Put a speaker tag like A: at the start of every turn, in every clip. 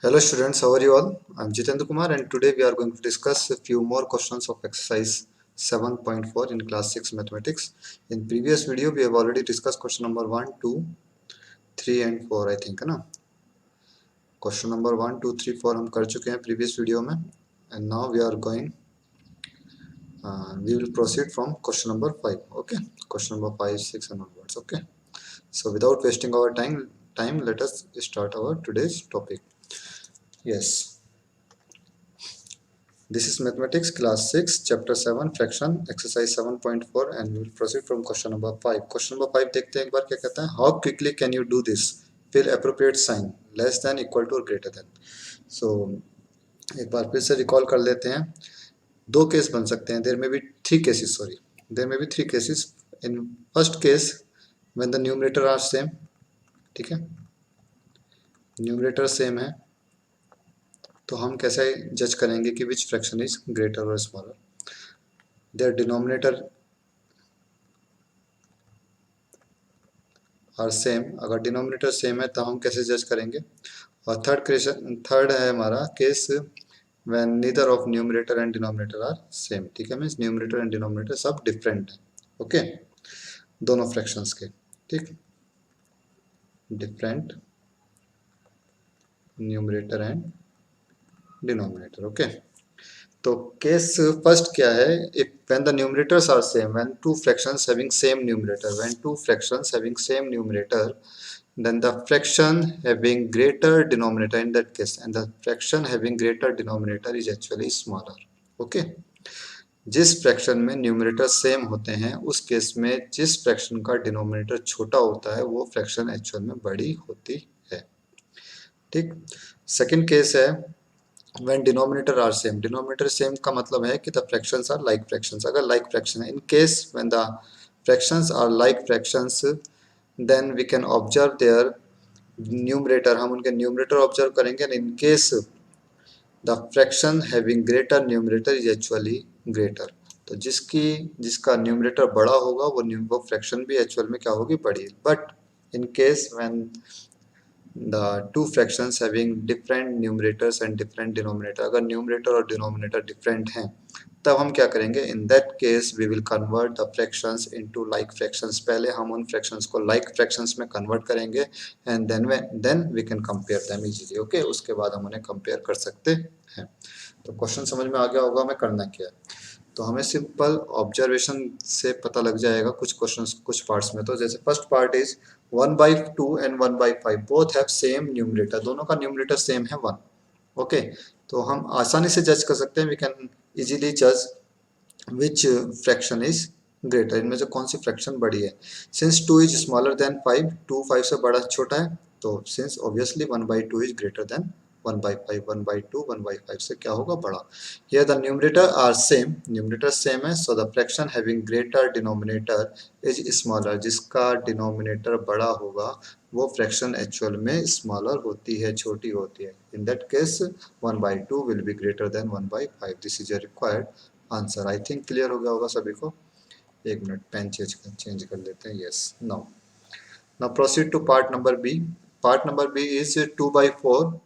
A: Hello students, how are you all? I'm Jitendra Kumar and today we are going to discuss a few more questions of exercise 7.4 in class 6 mathematics. In previous video we have already discussed question number 1, 2, 3 and 4 I think है ना. Question number 1, 2, 3, 4 हम कर चुके हैं previous video में and now we will proceed from question number 5. Okay, question number 5, 6 and onwards. Okay, so without wasting our time let us start our today's topic. Yes. This is mathematics class 6 chapter 7 fraction exercise 7.4 and we will proceed from question number 5. Question number 5 देखते हैं एक बार क्या कहता है. How quickly can you do this? Fill appropriate sign less than equal to or greater than. So एक बार फिर से recall कर लेते हैं. दो केस बन सकते हैं. There may be three cases. Sorry, there may be three cases. In first case when the numerator are same, ठीक है, न्यूमरेटर सेम है तो हम कैसे जज करेंगे कि विच फ्रैक्शन इज ग्रेटर और smaller. Their denominator are same. अगर डिनोमिनेटर सेम है तो हम कैसे जज करेंगे. और थर्ड है हमारा case when neither of numerator and denominator are same. ठीक है, मीन्स न्यूमरेटर एंड डिनोमिनेटर सब डिफरेंट है. ओके, दोनों फ्रैक्शंस के. ठीक, different numerator and denominator. Okay, तो केस फर्स्ट क्या है. If when the numerators are same, when two fractions having same numerator, when two fractions having same numerator, then the fraction having greater denominator in that case, and the fraction having greater denominator is actually smaller. Okay, जिस fraction में numerator same होते हैं उस case में जिस fraction का denominator छोटा होता है वो फ्रैक्शन एक्चुअल में बड़ी होती है. ठीक, सेकंड केस है when denominator are same. Denominator same का मतलब है कि the fractions are like fractions. अगर like fraction है, in case when the fractions are like fractions, then we can observe their numerator. हम उनके numerator observe करेंगे. In case the fraction having greater numerator is actually greater. तो जिसका numerator बड़ा होगा वो फ्रैक्शन भी एक्चुअल में क्या होगी, बड़ी. But in case when the two fractions having different numerators and different denominator, अगर न्यूमरेटर और डिनोमिनेटर डिफरेंट हैं तब हम क्या करेंगे. In that case we will convert the fractions into like fractions. पहले हम उन फ्रैक्शंस को लाइक फ्रैक्शंस में कन्वर्ट करेंगे and then we can compare them easily. Okay, उसके बाद हम उन्हें कंपेयर कर सकते हैं. तो क्वेश्चन समझ में आ गया होगा हमें करना क्या है. तो हमें सिंपल ऑब्जर्वेशन से पता लग जाएगा कुछ क्वेश्चंस कुछ पार्ट्स में. तो जैसे first part is 1/2 and 1/5 both have same numerator. दोनों का न्यूमरेटर सेम है 1. ओके, तो हम आसानी से जज कर सकते हैं. वी कैन इजीली जज विच फ्रैक्शन इज ग्रेटर. इनमें से कौन सी फ्रैक्शन बड़ी है. सिंस 2 इज स्मॉलर देन 5, 2 5 से बड़ा छोटा है, तो since obviously 1/2 is greater than 1/5. 1/2 1/5 से क्या होगा, बड़ा. Here the numerator are same, numerator same है, so the fraction having greater denominator is smaller. जिसका डिनोमिनेटर बड़ा होगा वो फ्रैक्शन एक्चुअल में स्मॉलर होती है, छोटी होती है. इन that case 1/2 will be greater than 1/5. This is a required answer. I think clear हो गया होगा सभी को. एक मिनट, पेन चेंज कर लेते हैं. Yes, now proceed to part number B. Part number B is 2/4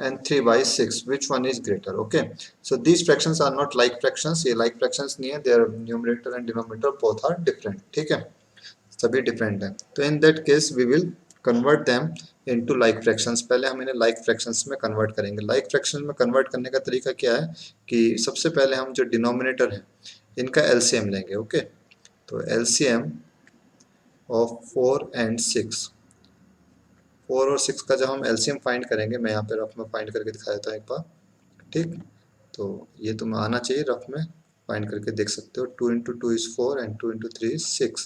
A: and 3/6. Which one is greater? Okay, so these fractions are not like fractions. ये like fractions नहीं है. Their numerator and denominator both are different. ठीक है, सभी different हैं. तो in that case we will convert them into like fractions. पहले हम इन्हें like fractions में convert करेंगे. like fractions में convert करने का तरीका क्या है कि सबसे पहले हम जो denominator है इनका LCM लेंगे. ओके, तो LCM of 4 and 6. 4 और 6 का जब हम एलसीएम फाइंड करेंगे, मैं यहाँ पे रफ में फाइंड करके दिखा देता हूँ एक बार. ठीक, तो ये तुम्हें आना चाहिए. रफ में फाइंड करके देख सकते हो. 2 into 2 is 4 and 2 into 3 is 6.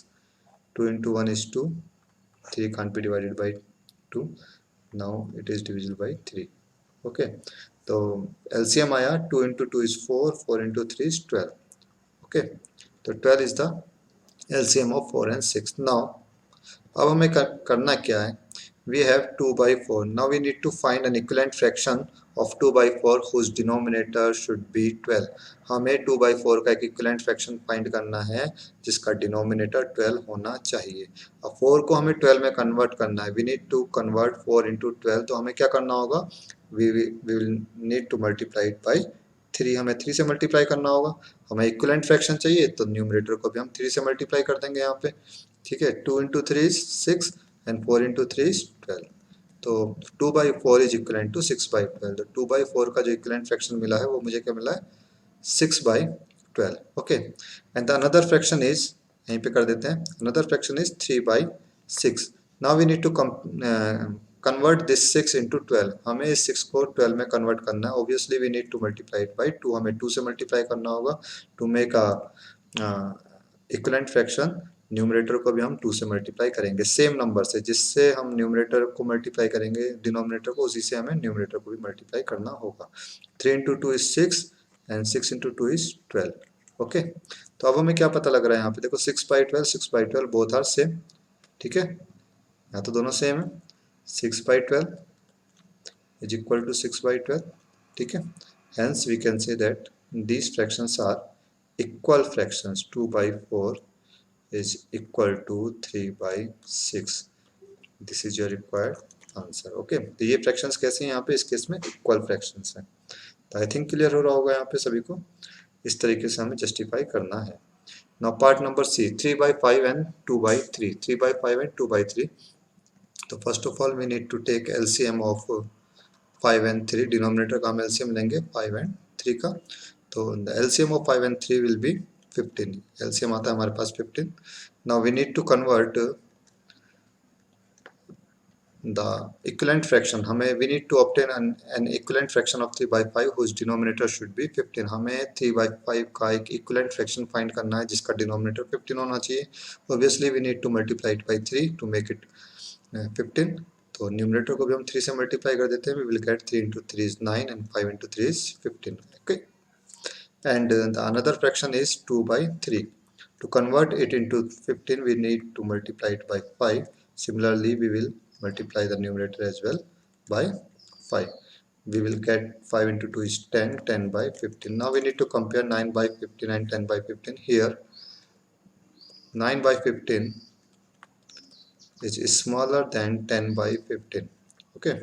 A: 2 into 1 is 2. 3 can't be divided by 2. Now it is divisible by 3. Okay, तो एलसीएम आया 2 into 2 is 4, 4 into 3 is 12. Okay, तो 12 is the LCM of 4 and 6. Now अब हमें करना क्या है. we have 2 by 4. Now we need to find an equivalent fraction of 2 by 4 whose denominator should be 12. हमें 2 by 4 का एक equivalent fraction find करना है जिसका denominator 12 होना चाहिए. अब 4 को हमें 12 में convert करना है. We need to convert 4 into 12. तो हमें क्या करना होगा? We will need to multiply it by 3. हमें 3 से मल्टीप्लाई करना होगा. हमें इक्विवेलेंट फ्रैक्शन चाहिए तो न्यूमरेटर को भी हम 3 से मल्टीप्लाई कर देंगे यहाँ पे. ठीक है, 2 into 3 is 6 and 4 into 3 is 12. तो 2 by 4 is equivalent to 6 by 12. तो 2 by 4 का जो इक्विवेलेंट फ्रैक्शन मिला है वो मुझे क्या मिला है? 6 by 12. Okay, and the another fraction is, यहीं पे कर देते हैं, another fraction is 3 by 6. Now we need to convert this 6 into 12. हमें इस 6 को 12 में कन्वर्ट करना है. Obviously we need to multiply it by 2. हमें 2 से मल्टीप्लाई करना होगा to make a equivalent fraction. Numerator को भी हम 2 से मल्टीप्लाई करेंगे सेम नंबर से. जिससे हम न्यूमरेटर को मल्टीप्लाई करेंगे डिनोमिनेटर को, उसी से हमें न्यूमरेटर को भी मल्टीप्लाई करना होगा. 3 into 2 is 6 and 6 into 2 is 12. Okay, तो अब हमें क्या पता लग रहा है यहाँ पे? देखो 6 by 12, 6 by 12 both are same. ठीक है, यहाँ तो दोनों सेम है. 6 by 12 is equal to 6 by 12. ठीक है, hence we can say that these fractions are equal fractions. 2 by 4 is equal to 3 by 6. This is your required answer. Okay, तो ये फ्रैक्शंस कैसे हैं यहाँ पे? इस केस में इक्वल फ्रैक्शंस हैं. तो आई थिंक क्लियर हो रहा होगा यहाँ पे सभी को. इस तरीके से हमें जस्टिफाई करना है. Now part number C, 3 by 5 and 2 by 3. 3 by 5 and 2 by 3. तो first of all we need to take LCM of 5 and 3. Denominator का हम एलसीएम लेंगे 5 and 3 का. तो the LCM of 5 and 3 will be 15. LCM आता है हमारे पास 15. Now we need to convert the equivalent fraction. हमें we need to obtain an equivalent fraction of 3 by 5 whose denominator should be 15. हमें 3 by 5 का एक equivalent fraction find करना है जिसका denominator 15 होना चाहिए. Obviously we need to multiply it by 3 to make it 15. तो न्यूमरेटर को भी हम 3 से मल्टीप्लाई कर देते हैं. We will get 3 into 3 is 9 and 5 into 3 is 15. Okay, and the another fraction is 2 by 3. To convert it into 15 we need to multiply it by 5. Similarly we will multiply the numerator as well by 5. We will get 5 into 2 is 10, 10 by 15. Now we need to compare 9 by 15 and 10 by 15. Here 9 by 15 is smaller than 10 by 15. Okay,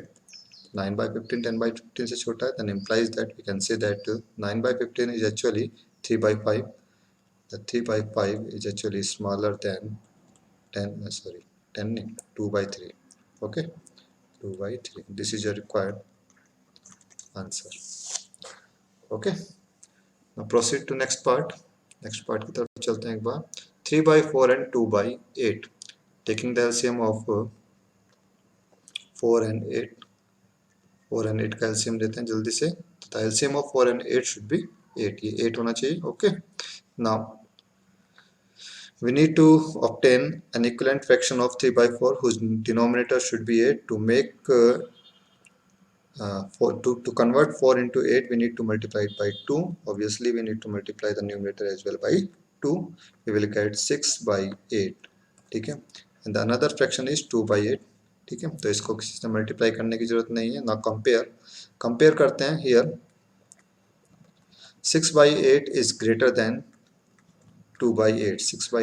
A: 9 by 15 10 by 15 से छोटा है, then implies that we can say that 9 by 15 is actually 3 by 5. The 3 by 5 is actually smaller than 10, sorry 10, 2 by 3. Okay, 2 by 3. This is your required answer. Okay, now proceed to next part. Next part की तरफ चलते हैं एक बार. 3 by 4 and 2 by 8. Taking the LCM of 4 and 8. 4 and 8 का LCM देते हैं जल्दी से. The LCM of 4 and 8 should be 8. ये 8 होना चाहिए. Okay, now we need to obtain an equivalent fraction of 3 by 4 whose denominator should be 8. To make to convert 4 into 8 we need to multiply it by 2. Obviously we need to multiply the numerator as well by 2. We will get 6 by 8. ठीक है, and the another fraction is 2 by 8. ठीक है, तो इसको किसी से multiply करने की जरूरत नहीं है. ना कंपेयर करते हैं. Here 6 by 8 is greater than 2 by 8. 6 by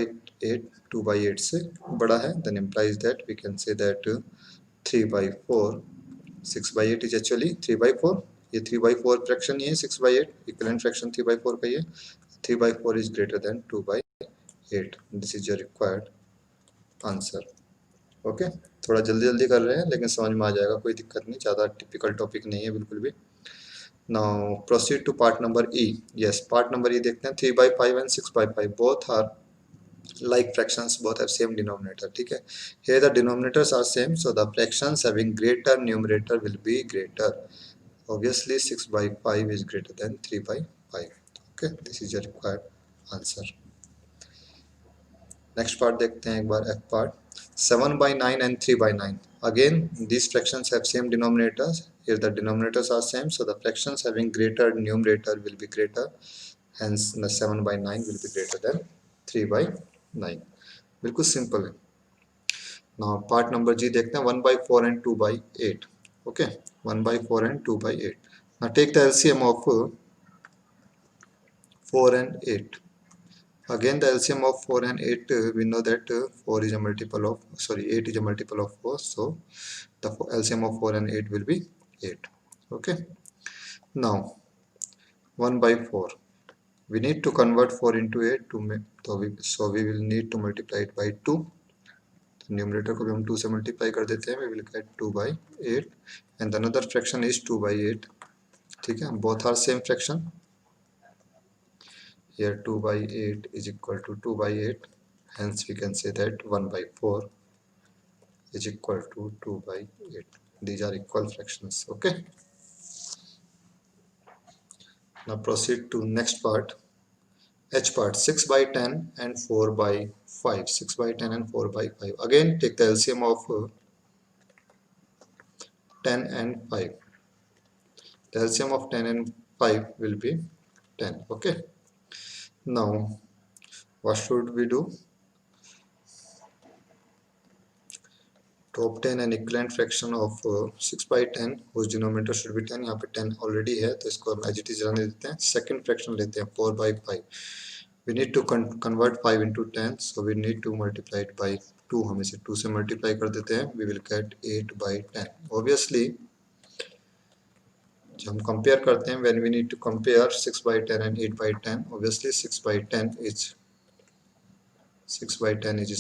A: 8 2 by 8 से बड़ा है. Then implies that we can say that 3 by 4, 6 by 8 is actually 3 by 4. ये 3 by 4 फ्रैक्शन ही है. 6 by 8 इक्विवेलेंट फ्रैक्शन 3 by 4 का ही है. 3 by 4 is greater than 2 by 8. This is your required answer. Okay, थोड़ा जल्दी कर रहे हैं लेकिन समझ में आ जाएगा, कोई दिक्कत नहीं. ज़्यादा टिपिकल टॉपिक नहीं है बिल्कुल भी. Now proceed to part number E. Yes, part number E देखते हैं. 3 by 5 and 6 by 5 both are like fractions, both have same denominator. ठीक है, here the denominators are same, so the fractions having greater numerator will be greater. Obviously 6 by 5 is greater than 3 by 5. Okay, this is your required answer. Next part देखते हैं एक बार. F part. 7 by 9 and 3 by 9. Again these fractions have same denominators. Here the denominators are same, so the fractions having greater numerator will be greater. Hence the 7 by 9 will be greater than 3 by 9. बिल्कुल simple है. Now part number G देखते हैं 1/4 and 2/8. Okay, 1/4 and 2/8. Now take the LCM of 4 and 8. Again the LCM of 4 and 8, we know that 4 is a multiple of, sorry, 8 is a multiple of 4, so the LCM of 4 and 8 will be 8. Okay, now 1/4. We need to convert 4 into 8 to make, so we will need to multiply it by 2. तो numerator को भी हम 2 से multiply कर देते हैं, we will get 2/8 and the another fraction is 2/8. ठीक है, both are same fraction. Here 2/8 is equal to 2/8, hence we can say that 1/4 is equal to 2/8. These are equal fractions. Okay, now proceed to next part. H part, 6/10 and 4/5. 6/10 and 4/5. Again take the LCM of 10 and 5. The LCM of 10 and 5 will be 10. Okay, now what should we do to obtain an equivalent fraction of 6/10 whose denominator should be 10? यहाँ पे 10 already है तो इसको हम as it is रहने देते हैं. Second fraction लेते हैं 4/5. We need to convert 5 into 10, so we need to multiply it by 2. हम इसे 2 से multiply कर देते हैं, we will get 8/10. Obviously जब हम compare करते हैं, when we need to compare 6/10 and 8/10, obviously 6/10 is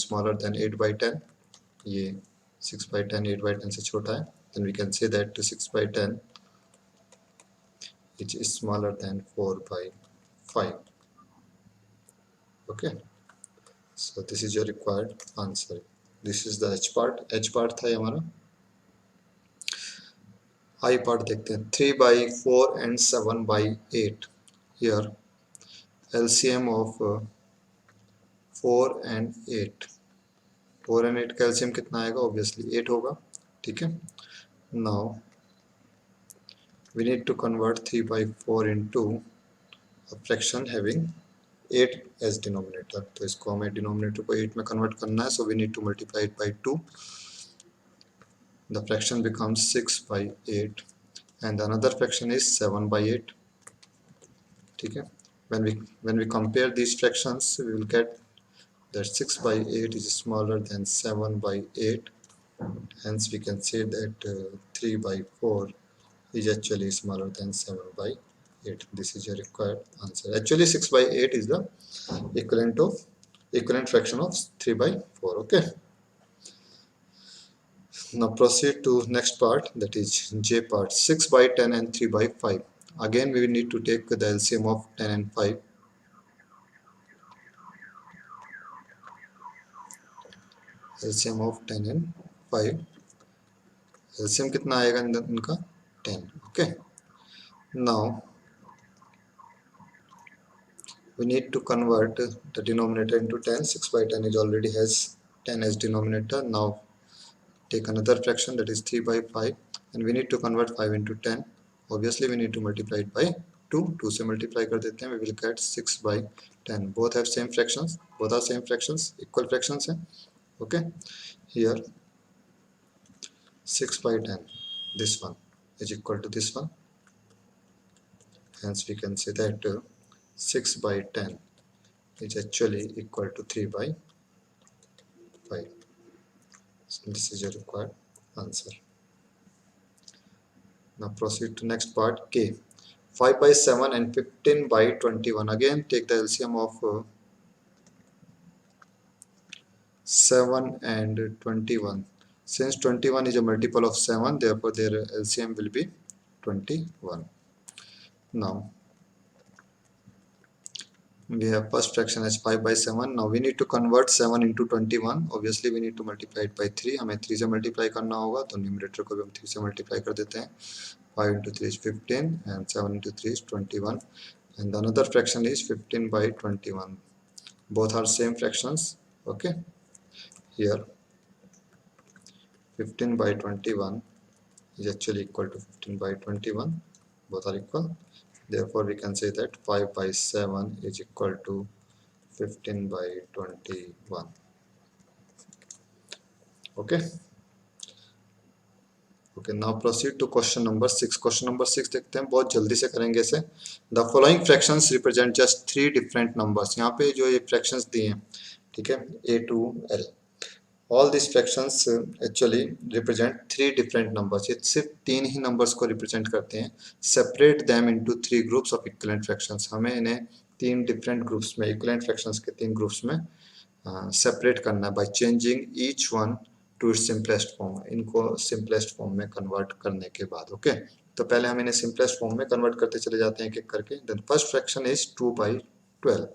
A: smaller than 8/10. ये 6/10 8/10 से छोटा है, then we can say that 6/10 is smaller than 4/5. Okay, so this is your required answer. This is the H part. H part था ये हमारा. I part देखते हैं 3/4 and 7/8. Here LCM of 4 and 8. 4 and 8 का LCM कितना आएगा? Obviously 8 होगा. ठीक है. Now we need to convert 3/4 into a fraction having 8 as denominator. तो इसको हमें denominator को 8 में convert करना है, so we need to multiply it by 2. The fraction becomes 6/8 and another fraction is 7/8. ठीक है. When we compare these fractions, we will get that 6/8 is smaller than 7/8. Hence we can say that 3/4 is actually smaller than 7/8. This is your required answer. Actually 6/8 is the equivalent fraction of 3/4. Okay, now proceed to next part, that is J part. 6/10 and 3/5. Again we will need to take the LCM of 10 and 5. LCM of 10 and 5. LCM कितना आएगा इनका? 10. Okay, now we need to convert the denominator into 10. 6/10 is already has 10 as denominator. Now take another fraction, that is 3/5, and we need to convert 5 into 10. Obviously we need to multiply it by 2. 2 से multiply कर देते हैं, we will get 6/10. Both have same fractions, both are same fractions, equal fractions हैं. Okay, here 6/10, this one is equal to this one, hence we can say that 6/10 is actually equal to 3/5. So this is your required answer. Now proceed to next part, K. 5/7 and 15/21. Again take the LCM of 7 and 21. Since 21 is a multiple of 7, therefore their LCM will be 21. Now we have first fraction as 5/7. Now we need to convert 7 into 21. Obviously we need to multiply it by 3. हमें 3 से multiply करना होगा, तो numerator को भी हम 3 से multiply कर देते हैं. 5 into 3 is 15 and 7 into 3 is 21, and another fraction is 15/21. Both are same fractions. Okay, here 15/21 is actually equal to 15/21. Both are equal, therefore we can say that 5/7 is equal to 15/21. Okay okay, now proceed to question number 6। Question number 6 देखते हैं, बहुत जल्दी से करेंगे इसे। The following fractions represent just 3 different numbers. यहाँ पे जो ये फ्रैक्शंस दिए हैं, ठीक है, A to L, all this fractions actually represent 3 different numbers. ये सिर्फ 3 ही नंबर्स को रिप्रेजेंट करते हैं। Separate them into 3 groups of equivalent fractions. हमें इन्हें 3 डिफरेंट ग्रुप्स में, इक्विवेलेंट फ्रैक्शंस के 3 ग्रुप्स में सेपरेट करना है by changing each one two it's simplest form. इनको सिंपलेस्ट फॉर्म में कन्वर्ट करने के बाद, ओके, तो पहले हम इन्हें सिंपलेस्ट फॉर्म में कन्वर्ट करते चले जाते हैं एक एक करके। Then first fraction is 2/12,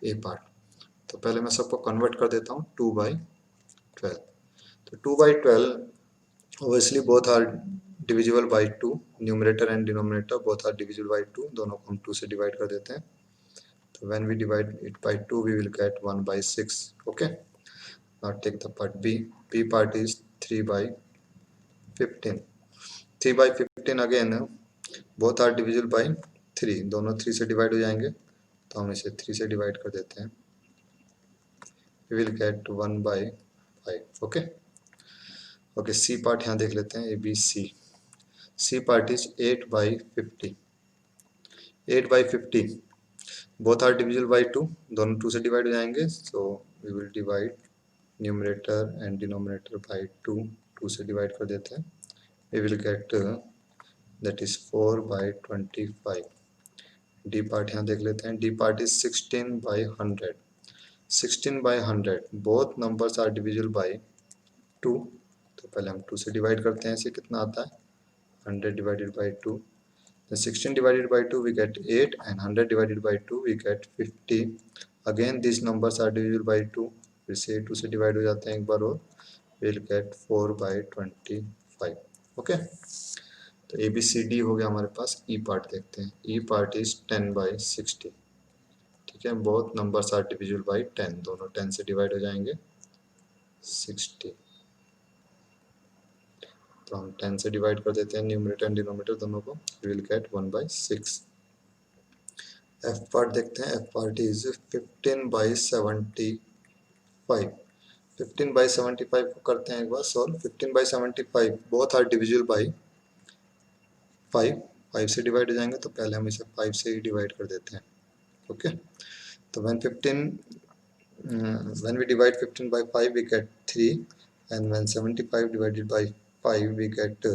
A: A part. तो पहले मैं सबको कन्वर्ट कर देता हूँ 2/12। तो 2/12 obviously both are divisible by 2, numerator and denominator both are divisible by 2, दोनों को हम 2 से डिवाइड कर देते हैं। तो when we divide it by 2 we will get 1/6, okay। Now take the part B. B part is 3/15। 3/15 again both are divisible by 3, दोनों 3 से डिवाइड हो जाएंगे, तो हम इसे 3 से डिवाइड कर देते हैं। We will get 1/5, okay। Okay, C part यहाँ देख लेते हैं, ABC। C part is 8/50। 8/50 both are divisible by 2, दोनों 2 से डिवाइड हो जाएंगे, so we will divide numerator and denominator by 2, 2 से डिवाइड कर देते हैं। We will get that is 4/25। D part यहाँ देख लेते हैं, D part is 16/100। 16/100 both numbers are divisible by 2, तो पहले हम 2 से डिवाइड करते हैं, इसे कितना आता है 100 divided by 2। Then 16 divided by 2 we get 8, and 100 divided by 2 we get 50। Again these numbers are divisible by 2, फिर से 2 से डिवाइड हो जाते हैं एक बार और, we'll get 4/25, ओके। तो ABCD हो गया हमारे पास। E पार्ट देखते हैं, E पार्ट इज 10/60, ठीक है, both numbers are divisible by 10, दोनों 10 से डिवाइड हो जाएंगे 60, तो हम 10 से डिवाइड कर देते हैं न्यूमरेटर एंड डिनोमिनेटर दोनों को, we will get 1/6। F part देखते हैं, एफ पार्ट इज 15/75। 15/75 को करते हैं एक बार solve. 15/75 both are divisible by 5, 5 से डिवाइड हो जाएंगे, तो पहले हम इसे 5 से ही डिवाइड कर देते हैं, ओके। तो when we divide 15 by 5 we get 3, and when 75 divided by 5 we get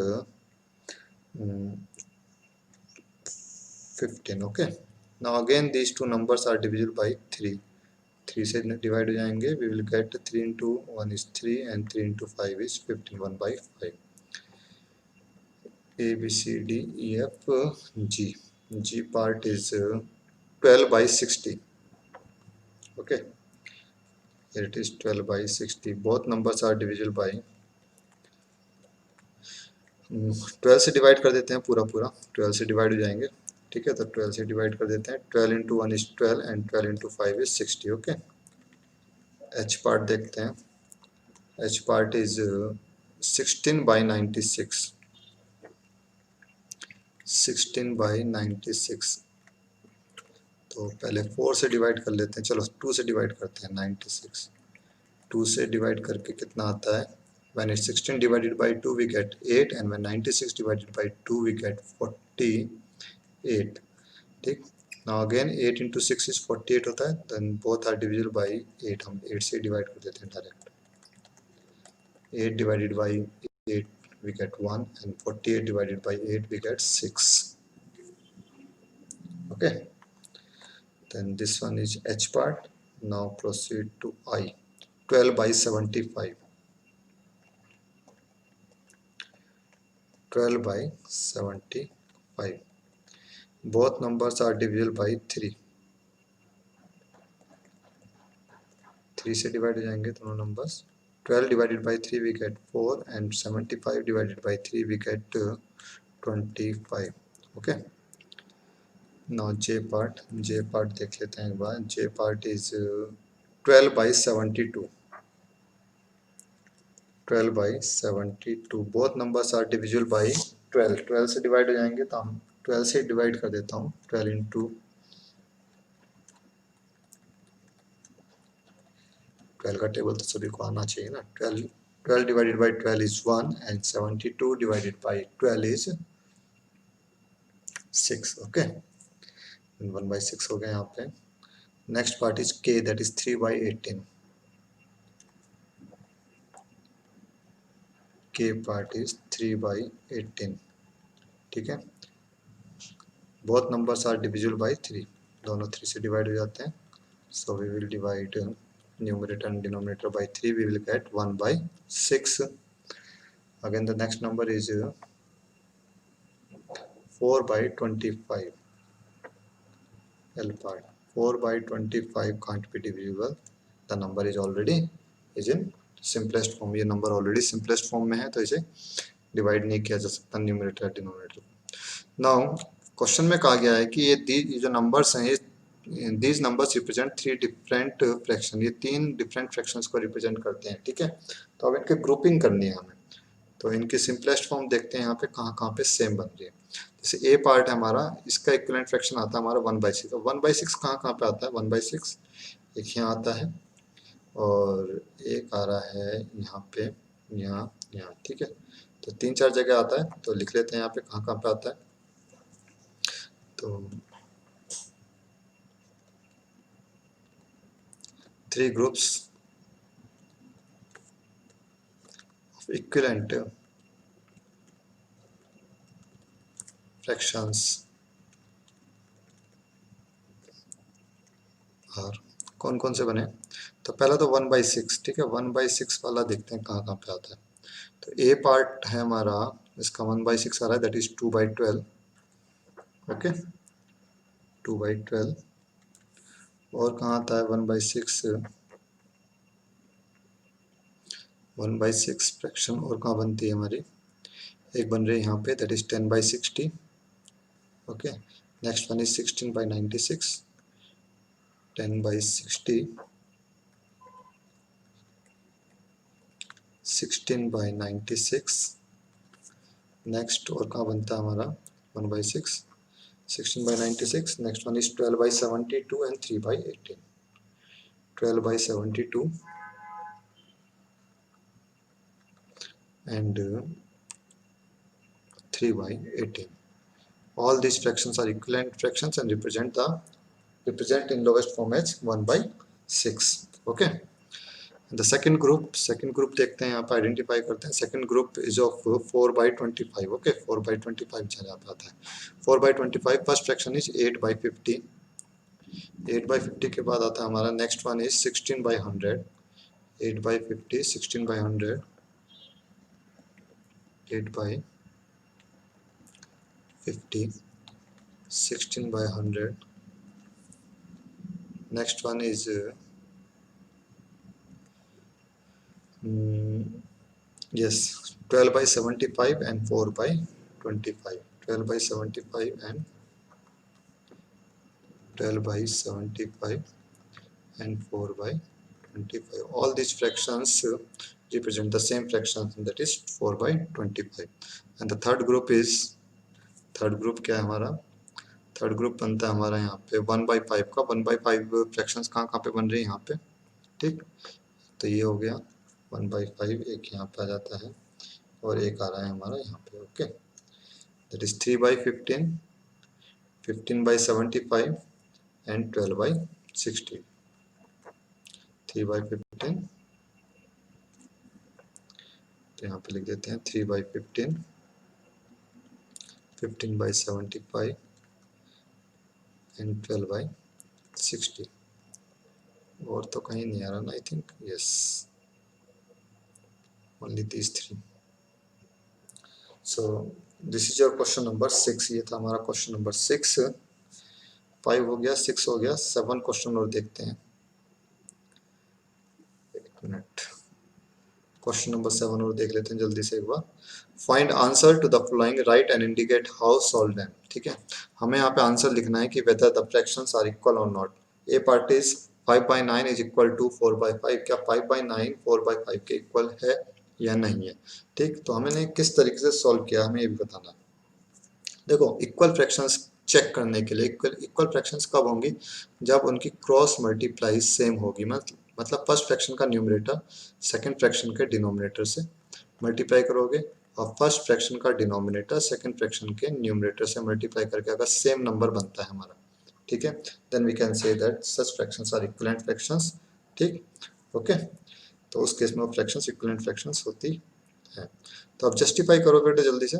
A: 15, okay। Now again these two numbers are divisible by 3, 3 से डिवाइड हो जाएंगे, we will get 3 into 1 is 3 and 3 into 5 is 15, 1/5। A B C D E F G, G part is 12/60, okay, here it is 12/60, both numbers are divisible by 12 से divide कर देते हैं, पूरा पूरा 12 से डिवाइड हो जाएंगे, ठीक है। तो 12 से डिवाइड कर देते हैं, 12 into 1 is 12 and 12 into 5 is 60, okay. H part देखते हैं, H पार्ट इज 16/96। 16/96, तो पहले 4 से डिवाइड कर लेते हैं, चलो 2 से डिवाइड करते हैं 96। 2 से डिवाइड करके कितना आता है, when it's 16 divided by 2 we get 8, and when 96 divided by 2 we get 48, ठीक। now again 8 into 6 is 48 होता है, then both are divisible by 8, हम 8 से डिवाइड कर देते हैं direct. 8 divided by 8 we get 1, and 48 divided by 8 we get 6, okay। then this one is H part। now proceed to I, 12/75। 12/75 both numbers are divisible by 3, 3 से divide हो जाएंगे दोनों numbers. 12 divided by 3 we get 4, and 75 divided by 3 we get 25, okay। now J part, J part देख लेते हैं एक बार। J part is 12/72। 12/72 both numbers are divisible by 12, 12 से divide हो जाएंगे, तो हम 12 से डिवाइड कर देता हूँ, 12 into 12 का टेबल तो सभी को आना चाहिए ना, 12 12 divided by 12 is 1 and 72 divided by 12 is 6. Okay, and 1 by 6 हो गया यहाँ पे. Next part is k, that is 3 by 18. k part is 3 by 18. ठीक है, both numbers are divisible by 3. दोनों 3 से डिवाइड हो जाते हैं. So we will divide numerator and denominator by 3. We will get 1 by 6. Again the next number is 4 by 25. L part. 4 by 25 can't be divisible. The number is already is in simplest form. ये number already simplest form में है, तो इसे divide नहीं किया जा सकता numerator denominator. Now question में कहा गया है कि ये जो नंबर्स हैं, these numbers represent 3 different fraction. ये 3 डिफरेंट फ्रैक्शंस को रिप्रेजेंट करते हैं. ठीक है, तो अब इनकी ग्रुपिंग करनी है हमें. तो इनकी सिंपलेस्ट फॉर्म देखते हैं यहाँ पे कहाँ कहाँ पे सेम बन रही है. जैसे ए पार्ट है हमारा, इसका इक्विवेलेंट फ्रैक्शन आता है हमारा 1/6. तो 1/6 कहाँ कहाँ पे आता है? 1/6 एक यहाँ आता है और एक आ रहा है यहाँ पे, यहाँ यहाँ. ठीक है, तो 3-4 जगह आता है. तो लिख लेते हैं यहाँ पे कहाँ कहाँ पे आता है. तो 3 groups of equivalent fractions और कौन कौन से बने. तो पहला तो 1/6. ठीक है, 1/6 वाला देखते हैं कहाँ कहाँ पे आता है. तो ए पार्ट है हमारा, इसका 1/6 आ रहा है, दैट इज 2/12. ओके, 2/12. और कहाँ आता है 1/6? 1/6 फ्रैक्शन और कहाँ बनती है हमारी? एक बन रही है यहाँ पे, that is 10/60. Okay, next one is 16/96. 10/60, 16/96. Next और कहाँ बनता है हमारा 1/6? 16/96. Next one is 12/72 and 3/18. 12/72 and 3/18. All these fractions are equivalent fractions and represent in lowest form as 1/6. Okay. And the second group देखते हैं यहाँ पे, आइडेंटिफाई करते हैं. second group is of 4/25. okay, 4/25 जहाँ पे आता है 4/25. first fraction is 8/50. 8/50 के बाद आता है हमारा next one is 16/100. 8/50, 16/100, 8/50, 16/100. next one is yes, 12/75 and 4/25. 12/75 and 4/25. All these fractions represent the same fractions, that is 4/25. and the third group क्या है हमारा? थर्ड ग्रुप बनता है हमारा यहाँ पे 1/5 का. 1/5 फ्रैक्शंस कहाँ कहाँ पे बन रही है यहाँ पे. ठीक, तो ये हो गया 1/5. एक यहाँ पे आ जाता है और एक आ रहा है हमारा यहाँ पे. Okay, that is 3/15, 15/75 and 12/60. 3/15, तो यहाँ पे लिख देते हैं 3/15, 15/75 and 12/60. और तो कहीं नहीं आ रहा ना, I think. Yes, only these 3. So this is your question number 6. ये था हमारा क्वेश्चन नंबर 6. 5 हो गया, 6 हो गया, 7 क्वेश्चन और देखते हैं. एक मिनट, क्वेश्चन नंबर 7 और देख लेते हैं जल्दी से एक बार. Find answer to the following, write and indicate how solve them. ठीक है, हमें यहाँ पे आंसर लिखना है कि whether the fractions are equal और नॉट. A part is 5/9 is equal to 4/5. क्या 5/9 4/5 के इक्वल है या नहीं है? ठीक, तो हमने किस तरीके से सॉल्व किया हमें ये भी बताना है. देखो, इक्वल फ्रैक्शंस चेक करने के लिए, इक्वल फ्रैक्शंस कब होंगी? जब उनकी क्रॉस मल्टीप्लाई सेम होगी. मतलब मतलब फर्स्ट फ्रैक्शन का न्यूमरेटर सेकंड फ्रैक्शन के डिनोमिनेटर से मल्टीप्लाई करोगे और फर्स्ट फ्रैक्शन का डिनोमिनेटर सेकंड फ्रैक्शन के न्यूमरेटर से मल्टीप्लाई करके अगर सेम नंबर बनता है हमारा, ठीक है, then we can say that such fractions are equivalent fractions. ठीक, ओके, तो उस केस में वो फ्रैक्शंस इक्विवेलेंट फ्रैक्शंस होती है। तो अब जस्टिफाई करो बेटे जल्दी से।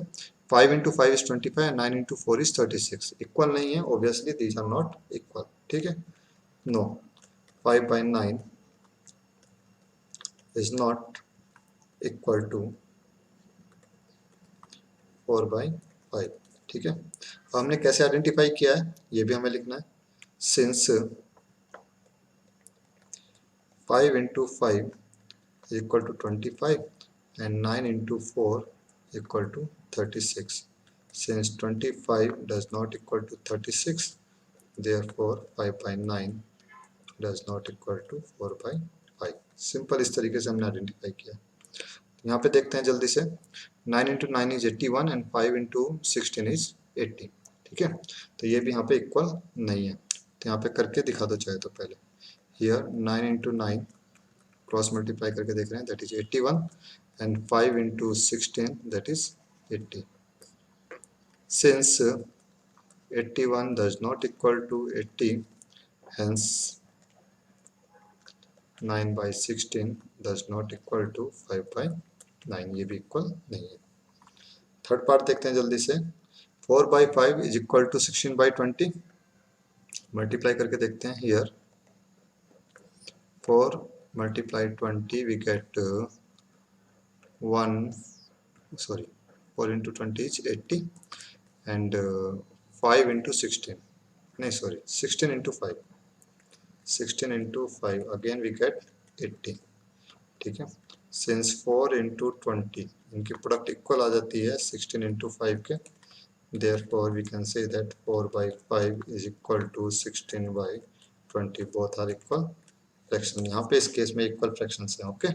A: 5 into 5 is 25 and 9 into 4 is 36। Equal नहीं है obviously, these are not equal. ठीक है, no, 5 by 9 is not equal to 4 by 5। ठीक है, अब हमने कैसे आइडेंटिफाई किया है ये भी हमें लिखना है। Since 5 into 5 is equal to 25 and 9 into 4 equal to 36, since 25 does not equal to 36, therefore 5 by 9 does not equal to 4 by 5। Simple इस तरीके से हमने आइडेंटिफाई किया। यहाँ पे देखते हैं जल्दी से। 9 into 9 is 81 and 5 into 16 is 80। ठीक है, तो ये भी यहाँ पे इक्वल नहीं है, तो यहाँ पे करके दिखा दो चाहे तो पहले। हियर 9 इंटू 9 क्रॉस मल्टीप्लाई करके देख रहे हैं, that is 81 and 5 into 16 that is 80। Since 81 does not equal to 80, hence 9 by 16 does not equal to 5 by 9, ये भी इक्वल नहीं है। थर्ड पार्ट देखते हैं जल्दी से। 4 by 5 is equal to 16 by 20। Multiply करके देखते हैं। Here 4 multiply 20 we get 4 into 20 is 80 and 5 into 16, नहीं sorry 16 into 5, 16 into 5 again we get 80। ठीक है, सिंस 4 into 20 इनकी प्रोडक्ट इक्वल आ जाती है 16 into 5 के, therefore we can say that 4 by 5 is equal to 16 by 20, both are equal fraction. यहाँ पे इस केस में इक्वल फ्रैक्शन है। ओके,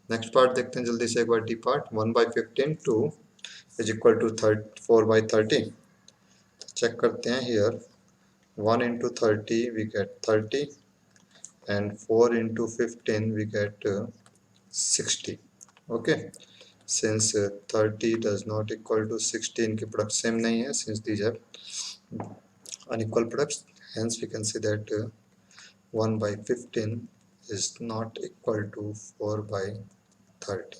A: नेक्स्ट पार्ट देखते हैं जल्दी से एक बार। D part 1 by 15 2 is equal to 4 by 30। Check करते हैं। Here 1 into 30 we get 30 and 4 into 15 we get 60। Okay, since 30 does not equal to 60 इनकी प्रोडक्ट सेम नहीं है, since these have unequal products, hence we can say that 1 by 15 is not equal to 4 by 30,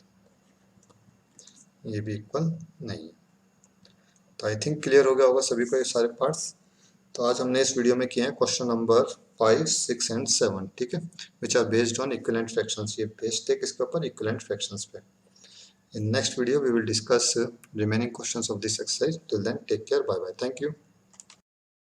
A: ये भी equal नहीं है। तो I think clear हो गया होगा सभी को ये सारे पार्ट्स। तो आज हमने इस वीडियो में किए हैं क्वेश्चन नंबर 5, 6 एंड 7। ठीक है, which are based on equivalent fractions. ये बेस्ड है किसके ऊपर? इक्विवेलेंट फ्रैक्शंस पे। In next video we will discuss remaining questions of this exercise. Till then take care, bye bye, thank you.